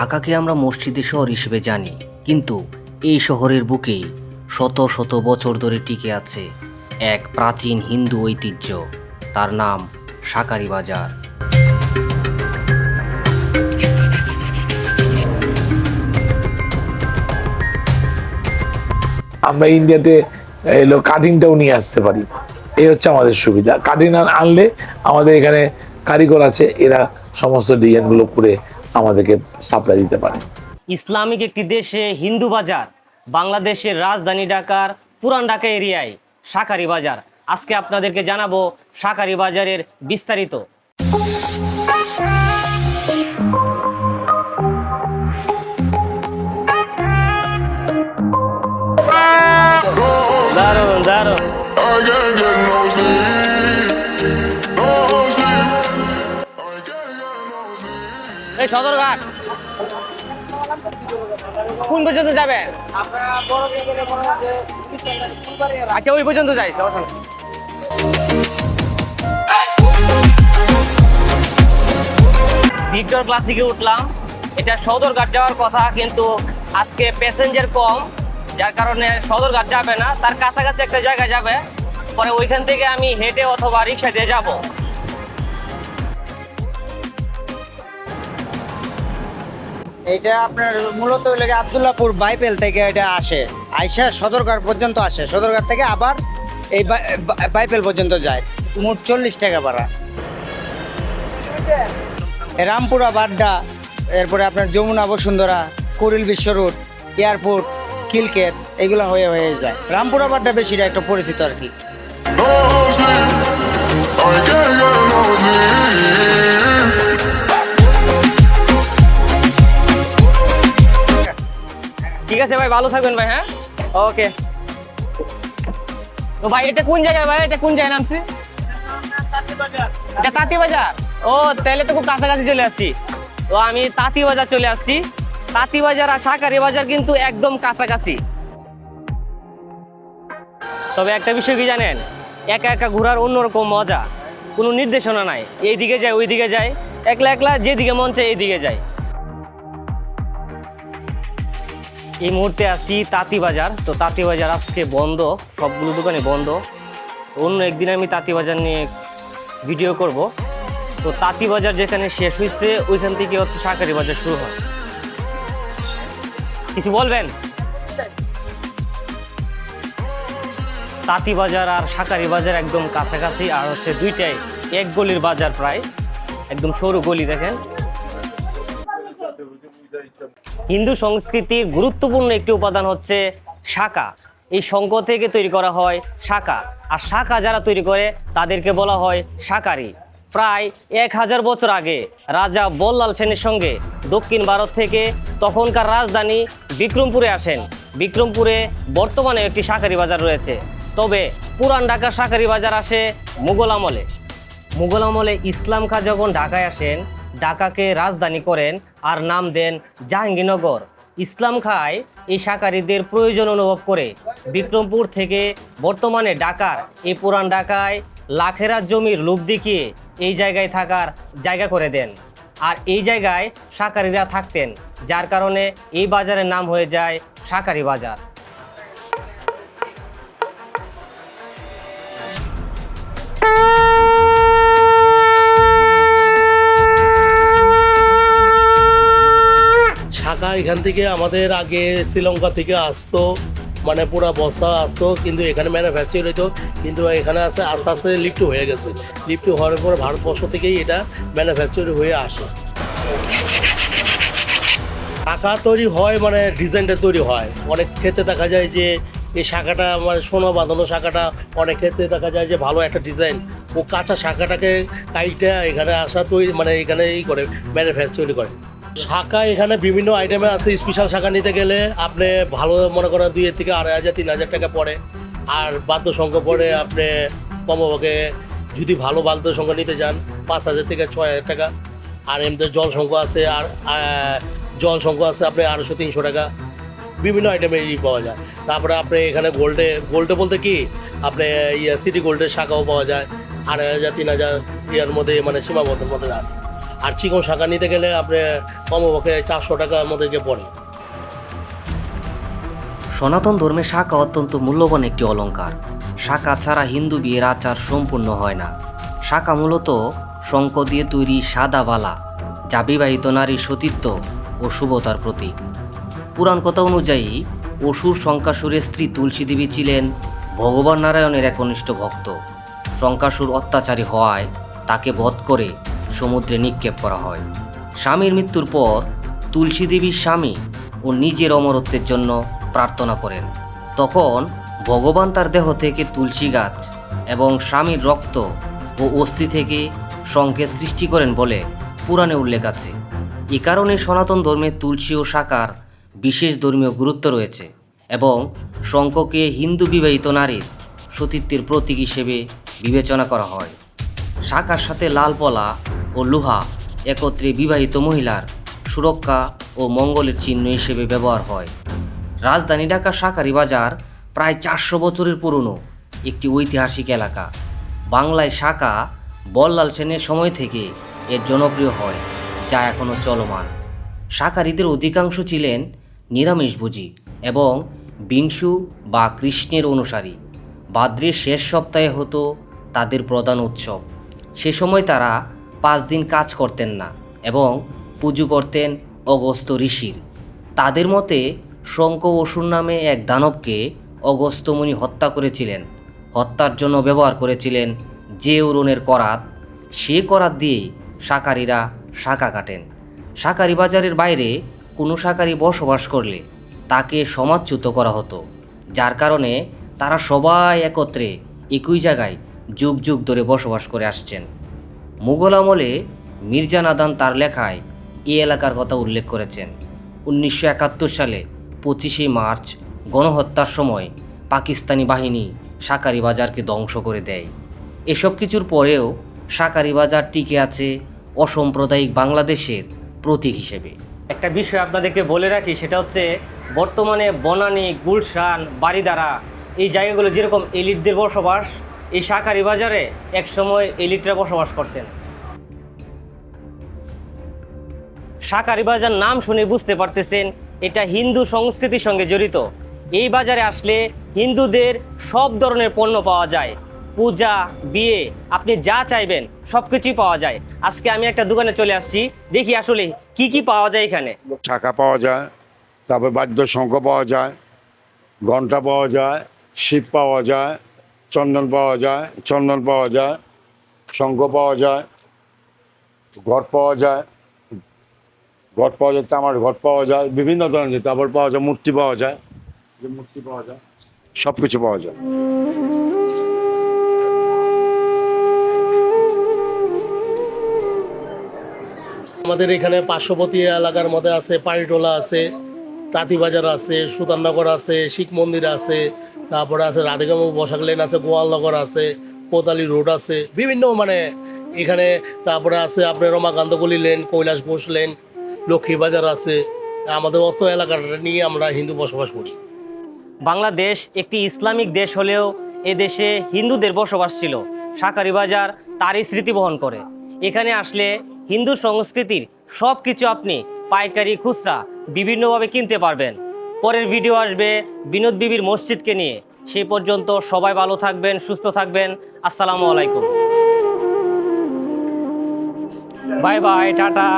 ঢাকাকে আমরা মসজিদের শহর হিসেবে জানি, কিন্তু এই শহরের বুকেই শত শত বছর ধরে টিকে আছে এক প্রাচীন হিন্দু ঐতিহ্য। তার নাম শাঁখারী বাজার। আমরা ইন্ডিয়াতে এলো কাটিংটাও নিয়ে আসতে পারি, এই হচ্ছে আমাদের সুবিধা। কাটিং আনলে আমাদের এখানে কারিগর আছে, এরা সমস্ত ডিজাইনগুলো করে আমাদেরকে সাপ্লাই দিতে পারে। ইসলামিক একটি দেশে হিন্দু বাজার, বাংলাদেশের রাজধানী ঢাকার পুরান ঢাকা এরিয়ায় শাঁখারী বাজার। আজকে আপনাদেরকে জানাবো শাঁখারী বাজারের বিস্তারিত। দারুন দারুন। এই সদরঘাট কোন পর্যন্ত যাবে? আচ্ছা, ওই পর্যন্ত যাই, সমস্যা নেই। ভিক্টর ক্লাসিকে উঠলাম, এটা সদরঘাট যাওয়ার কথা, কিন্তু আজকে প্যাসেঞ্জার কম, যার কারণে সদরঘাট যাবে না, তার কাছাকাছি একটা জায়গায় যাবে। পরে ওইখান থেকে আমি হেঁটে অথবা রিক্সা দিয়ে যাব। এটা আপনার মূলত আব্দুল্লাহপুর বাইপেল থেকে এটা আসে, আইসা সদরঘাট পর্যন্ত আসে, সদরঘাট থেকে আবার এই বাইপেল পর্যন্ত যায়। মোট 40 টাকা ভাড়া। রামপুরা বাড্ডা, এরপরে আপনার যমুনা বসুন্ধরা, কুড়িল বিশ্ব রোড, এয়ারপোর্ট, খিলক্ষেত, এগুলো হয়ে যায়। রামপুরা বাড্ডা বেশিটা একটু পরিচিত আর কি। ঠিক আছে ভাই, ভালো থাকবেন ভাই। হ্যাঁ, ওকে। তো ভাই এটা কোন জায়গায় ভাই? এটা কোন জায়গায় নামছে? এটা তাঁতি বাজার। ও, তাহলে তো খুব কাছাকাছি চলে আসছি। তো আমি তাঁতি বাজার চলে আসছি। তাঁতি বাজার আর শাঁখারী বাজার কিন্তু একদম কাছাকাছি। তবে একটা বিষয় কি জানেন, একা একা ঘোরার অন্যরকম মজা, কোনো নির্দেশনা নাই। এইদিকে যায়, ওইদিকে যায়, একলা একলা যেদিকে মন চায় এইদিকে যায়। এই মুহূর্তে আছি তাঁতি বাজার। তো তাঁতি বাজার আজকে বন্ধ, সবগুলো দোকানে বন্ধ। অন্য একদিন আমি তাঁতি বাজার নিয়ে ভিডিও করব। তো তাঁতি বাজার যেখানে শেষ হয়েছে ওইখান থেকে হচ্ছে শাঁখারী বাজার শুরু হয়। কিছু বলবেন? তাঁতি বাজার আর শাঁখারী বাজার একদম কাছাকাছি, আর হচ্ছে দুইটাই এক গলির বাজার, প্রায় একদম সরু গলি। দেখেন, হিন্দু সংস্কৃতির গুরুত্বপূর্ণ একটি উপাদান হচ্ছে শাঁখা। এই শঙ্খ থেকে তৈরি করা হয় শাঁখা, আর শাঁখা যারা তৈরি করে তাদেরকে বলা হয় শাঁখারী। প্রায় 1000 বছর আগে রাজা বল্লাল সেনের সঙ্গে দক্ষিণ ভারত থেকে তখনকার রাজধানী বিক্রমপুরে আসেন। বিক্রমপুরে বর্তমানে একটি শাঁখারী বাজার রয়েছে। তবে পুরান ঢাকার শাঁখারী বাজার আসে মুঘল আমলে। মুঘল আমলে ইসলাম খাঁ যখন ঢাকায় আসেন, ঢাকাকে রাজধানী করেন আর নাম দেন জাহাঙ্গীরনগর। ইসলাম খাঁই এই শাঁখারীদের প্রয়োজন অনুভব করে বিক্রমপুর থেকে বর্তমানে ঢাকার এই পুরান ঢাকায় লাখেরা জমির লোভ দেখিয়ে এই জায়গায় থাকার জায়গা করে দেন। আর এই জায়গায় শাঁখারীরা থাকতেন, যার কারণে এই বাজারের নাম হয়ে যায় শাঁখারী বাজার। শাঁখা এখান থেকে আমাদের আগে শ্রীলঙ্কা থেকে আসতো, মানে পুরা বস্তা আসতো, কিন্তু এখানে ম্যানুফ্যাকচার হতো। কিন্তু এখানে আস্তে আস্তে লিফ্ট হয়ে গেছে। লিফ্ট হওয়ার পর ভারতবর্ষ থেকেই এটা ম্যানুফ্যাকচার হয়ে আসে। শাঁখা তৈরি হয় মানে ডিজাইনটা তৈরি হয়। অনেক ক্ষেত্রে দেখা যায় যে এই শাঁখাটা মানে সোনা বাঁধানো শাঁখাটা, অনেক ক্ষেত্রে দেখা যায় যে ভালো একটা ডিজাইন, ও কাঁচা শাঁখাটাকে কাইটা এখানে আসা তৈরি, মানে এখানে এই করে ম্যানুফ্যাকচার করে। শাঁখা এখানে বিভিন্ন আইটেমে আছে। স্পেশাল শাঁখা নিতে গেলে আপনি ভালো মনে করেন 2,000 থেকে 2,500 3,000 টাকা পড়ে। আর বাদ্যশঙ্খ পড়ে আপনি কমপক্ষে, যদি ভালো বাদ্যশঙ্খ নিতে যান 5,000 থেকে 6,000 টাকা। আর এমনি জল শঙ্খ আছে, আর জল শঙ্খ আছে আপনি 250-300 টাকা। বিভিন্ন আইটেমের পাওয়া যায়। তারপরে আপনি এখানে গোল্ডে বলতে কি আপনি সিটি গোল্ডের শাখাও পাওয়া যায়। 2,500 3,000 ইয়ার মধ্যে, মানে সীমাবদ্ধের মধ্যে আছে। আর চিকন শাঁখা নিতে গেলে আপনি কমপক্ষে 400 টাকার মধ্যে গিয়ে পড়ে। সনাতন ধর্মে শাঁখা অত্যন্ত মূল্যবান একটি অলংকার। শাঁখা ছাড়া হিন্দু বিয়ের আচার সম্পূর্ণ হয় না। শাঁখা মূলত শঙ্খ দিয়ে তৈরি সাদা বালা, যা বিবাহিত নারীর সতীত্ব ও শুভতার প্রতীক। পুরাণ কথা অনুযায়ী অসুর শঙ্কাসুরের স্ত্রী তুলসী দেবী ছিলেন ভগবান নারায়ণের একনিষ্ঠ ভক্ত। শঙ্কাসুর অত্যাচারী হওয়ায় তাকে বধ করে সমুদ্রে নিক্ষেপ করা হয়। স্বামীর মৃত্যুর পর তুলসী দেবীর স্বামী ও নিজের অমরত্বের জন্য প্রার্থনা করেন। তখন ভগবান তার দেহ থেকে তুলসী গাছ এবং স্বামীর রক্ত ও অস্থি থেকে শঙ্খের সৃষ্টি করেন বলে পুরাণে উল্লেখ আছে। এ কারণে সনাতন ধর্মে তুলসী ও শাঁখার বিশেষ ধর্মীয় গুরুত্ব রয়েছে এবং শঙ্খকে হিন্দু বিবাহিত নারীর সতীত্বের প্রতীক হিসেবে বিবেচনা করা হয়। শাঁখার সাথে লাল পলা ও লোহা একত্রে বিবাহিত মহিলার সুরক্ষা ও মঙ্গলের চিহ্ন হিসেবে ব্যবহার হয়। রাজধানী ঢাকার শাঁখারী বাজার প্রায় 400 বছরের পুরনো একটি ঐতিহাসিক এলাকা। বাংলায় শাঁখা বল্লাল সেনের সময় থেকে এর জনপ্রিয় হয়, যা এখনও চলমান। শাঁখারীদের অধিকাংশ ছিলেন নিরামিষভোজী এবং বিংশু বা কৃষ্ণের অনুসারী। ভাদ্রের শেষ সপ্তাহে হতো তাদের প্রধান উৎসব। সে সময় তারা 5 দিন কাজ করতেন না এবং পুজো করতেন অগস্ত্য ঋষির। তাদের মতে শঙ্খ অসুর নামে এক দানবকে অগস্ত্য মুনি হত্যা করেছিলেন। হত্যার জন্য ব্যবহার করেছিলেন যে উরনের করাত, সে করাত দিয়েই শাঁখারীরা শাঁখা কাটেন। শাঁখারী বাজারের বাইরে কোনো শাঁখারী বসবাস করলে তাকে সমাজচ্যুত করা হতো, যার কারণে তারা সবাই একত্রে একই জায়গায় যুগ যুগ ধরে বসবাস করে আসছেন। মুঘল আমলে মির্জা নাদান তার লেখায় এই এলাকার কথা উল্লেখ করেছেন। 1971 সালে 25শে মার্চ গণহত্যার সময় পাকিস্তানি বাহিনী শাঁখারী বাজারকে ধ্বংস করে দেয়। এসব কিছুর পরেও শাঁখারী বাজার টিকে আছে অসাম্প্রদায়িক বাংলাদেশের প্রতীক হিসেবে। একটা বিষয় আপনাদেরকে বলে রাখি, সেটা হচ্ছে বর্তমানে বনানী, গুলশান, বারিধারা এই জায়গাগুলো যেরকম এলিটদের বসবাস, এই শাঁখারী বাজারে একসময় এলিটরা বসবাস করতেন। শাঁখারী বাজার নাম শুনে বুঝতে পারতেছেন এটা হিন্দু সংস্কৃতির সঙ্গে জড়িত। এই বাজারে আসলে হিন্দুদের সব ধরনের পণ্য পাওয়া যায়। পূজা, বিয়ে, আপনি যা চাইবেন সব কিছুই পাওয়া যায়। আজকে আমি একটা দোকানে চলে আসছি, দেখি আসলে কি কি পাওয়া যায় এখানে। শাঁখা পাওয়া যায়, তারপর বাদ্য শঙ্খ পাওয়া যায়, ঘণ্টা পাওয়া যায়, শিব পাওয়া যায়, চন্দন পাওয়া যায়, শঙ্খ পাওয়া যায়, ঘট পাওয়া যায়, তামার ঘট পাওয়া যায়, বিভিন্ন ধরনের। তারপর পাওয়া যায় মূর্তি পাওয়া যায়, সব কিছু পাওয়া যায়। আমাদের এখানে পার্শ্ববর্তী এলাকার মধ্যে আছে পাড়িটোলা আছে, তাঁতিবাজার আছে, সুতাননগর আছে, শিখ মন্দির আছে, তারপরে আছে রাধেগাম বসাক লেন আছে, গোয়ালনগর আছে, কোতালি রোড আছে, বিভিন্ন এখানে। তারপরে আছে আপনার রমাকান্তগলি লেন, কৈলাস ঘোষ লেন, লক্ষ্মীবাজার আছে। আমাদের অত এলাকাটা নিয়ে আমরা হিন্দু বসবাস করি। বাংলাদেশ একটি ইসলামিক দেশ হলেও এ দেশে হিন্দুদের বসবাস ছিল। শাঁখারী বাজার তারই স্মৃতি বহন করে। এখানে আসলে হিন্দু সংস্কৃতির সব কিছু আপনি পাইকারি, খুচরা বিভিন্নভাবে কিনতে পারবেন। পরের ভিডিও আসবে বিনোদ বিবির মসজিদকে নিয়ে। সেই পর্যন্ত সবাই ভালো থাকবেন, সুস্থ থাকবেন। আসসালামু আলাইকুম, বাই বাই, টাটা।